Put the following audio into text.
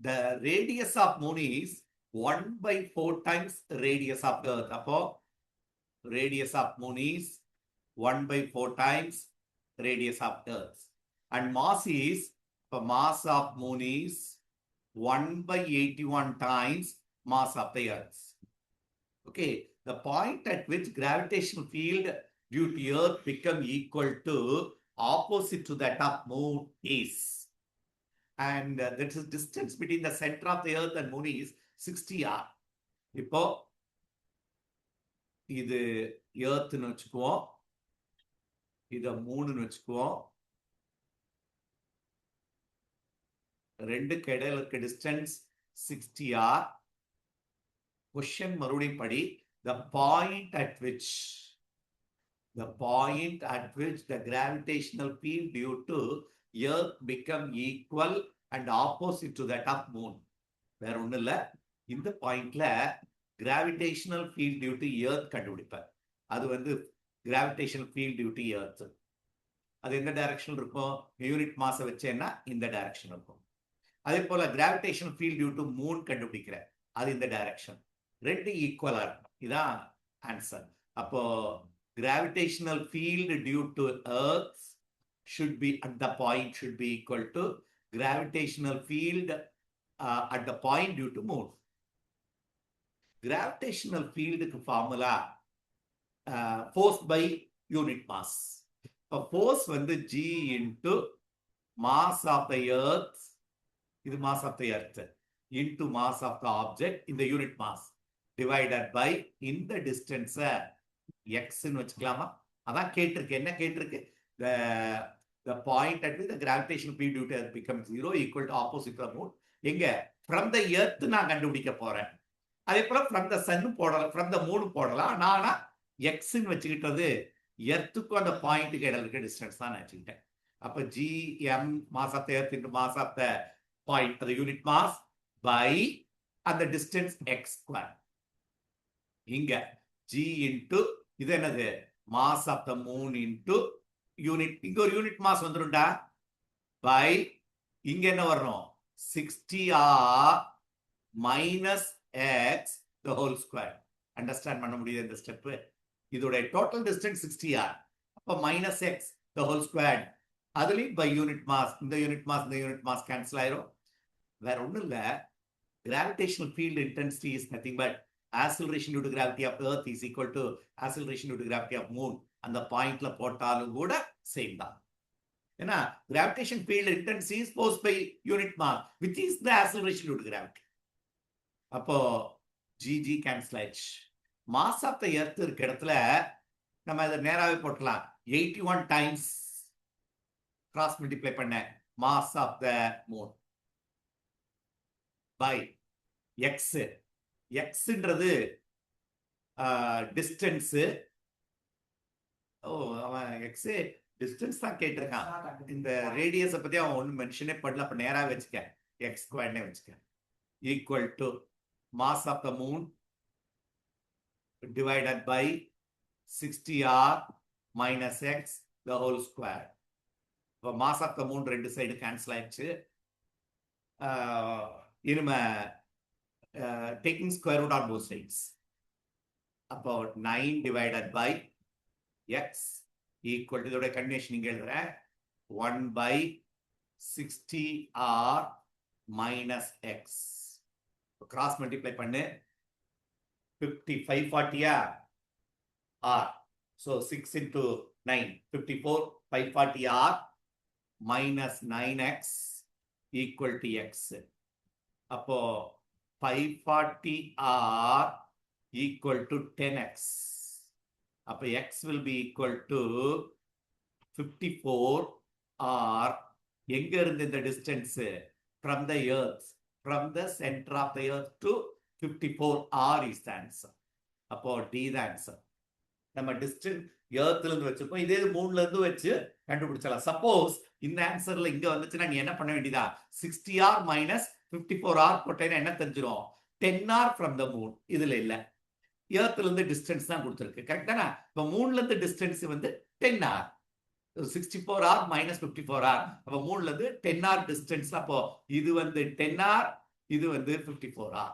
the radius of moon is 1/4 times radius of the earth. அப்போ radius of moon is 1/4 times radius of earth. And mass is, the mass of moon is 1/81 times mass of the earth. Okay, the point at which gravitational field due to earth become equal to opposite to that of moon is, and that is distance between the center of the earth and moon is 60 r. இப்போ இது earthன்னு வச்சுக்குவோம், இத மூணுன்னு வச்சுக்குவோம். ரெண்டுக்கு இடையில இருக்க distance 60 r. Question மறுபடியும் படி. The point at which the gravitational field due to earth become equal and opposite to that of moon. வேற ஒண்ணு இல்ல, இந்த பாயிண்ட்ல gravitational field due to earth கண்டுபிடிப்பார். அது வந்து gravitational field due to earth. அது எந்த டைரக்ஷன் இருக்கும்? யூனிட் மாஸ வச்சேன்னா இந்த டைரக்ஷன் இருக்கும். அதே போல gravitational field due to moon கண்டுபிடிக்கிற, அது இந்த டைரக்ஷன். ரெண்டு ஈக்குவலா இருக்கும். இதான் ஆன்சர். அப்போ gravitational field due to earth should be at the point should be equal to gravitational field at the point due to moon. Gravitational field formula force by unit mass. Force வந்து g into mass of the earth, இது mass of the earth, into mass of the object in the unit mass divided by இந்த distance x ன்னு வச்சுக்கலாமா? அதான் கேட்டிருக்கு. என்ன கேட்டிருக்கு? the point at which the gravitational field due to earth becomes 0 equal to opposite to the moon. எங்க? from the earth நான் கண்டுபிடிக்க போறேன். அதே போல from the sun போடலாம், from the moon போடலாம். நானா x ன்னு வச்சுக்கிட்டது எர்த்துக்கும் அந்த பாயிண்ட்டுக்கு இடையில இருக்க டிஸ்டன்ஸ் தான் வச்சுக்கிட்டேன். அப்ப gm mass of the earth into mass of the point, the unit mass, by அந்த distance x square. இங்க g into இது என்னது? mass of the moon into unit, இங்க ஒரு யூனிட் மாஸ் வந்துருண்டா, by இங்க என்ன வரணும்? 60r minus x the whole square. Understand பண்ண முடியுது இந்த ஸ்டெப்? இதோட டோட்டல் டிஸ்டன்ஸ் 60r, அப்ப minus x the whole square. அதுலயும் by யூனிட் மாஸ், இந்த யூனிட் மாஸ் இந்த யூனிட் மாஸ் கேன்சல் ஆயிரும். வேற ஒண்ணும் இல்ல, gravitational field intensity is nothing but acceleration due to gravity of earth is equal to acceleration due to gravity of moon. அந்த பாயிண்ட்ல போட்டாலும் கூட சேம் தான். ஏன்னா gravitation field intensity is forced by unit mass which is the acceleration due to gravity. அப்போ gg cancel ஆயிடுச்சு. mass of the earth இருக்க இடத்துல நம்ம இதை நேராவே போட்டலாம். 81 times cross multiply பண்ண mass of the moon by x. xன்றது டிஸ்டன்ஸ். அவன் எக்ஸ் டிஸ்டன்ஸ் தான் கேட்டிருக்கான். இந்த ரேடியஸை பத்தி அவன் ஒன்றும் மென்ஷனே பண்ணல. அப்ப நேரா வச்சுக்க, எக்ஸ் ஸ்கொயர்னே வச்சுக்க, equal to mass of the moon divided by 60r minus x the whole square. இப்போ மாஸ் ஆஃப் த மூன் ரெண்டு சைடு கேன்சல் ஆயிடுச்சு. இனிமே taking square root on both sides. About 9 divided by x equal to the continuation இங்க எழுதுறேன் 1 by 60r minus x. cross multiply பண்ணு 55 40 r, so 6 into 9 54 540 r minus 9x equal to x. அப்போ 540r equal to 10x. அப்ப x will be equal to 54r. எங்க இருந்து இந்த distance? from the earth, from the center of the earth to 54r is the answer. அப்போ d the answer. நம்ம distance எர்த்ல இருந்து வச்சிருக்கோம், இதே மூணுல இருந்து வச்சு கண்டுபிடிச்சலாம். சப்போஸ் இந்த ஆன்சர்ல இங்க வந்துச்சுன்னா நீ என்ன பண்ண வேண்டியதா? 60r minus 54r போட்டேன்னா என்ன தெரிஞ்சிடும்? 10r from the moon. இதுல இல்ல, எர்த்ல இருந்து டிஸ்டன்ஸ் தான் கொடுத்திருக்கு. கரெக்டானா? இப்ப மூணுல இருந்து டிஸ்டன்ஸ் வந்து 10r, 64r minus 54r. அப்ப மூணுல இருந்து 10r டிஸ்டன்ஸ். அப்போ இது வந்து 10r, இது வந்து 54 ஆ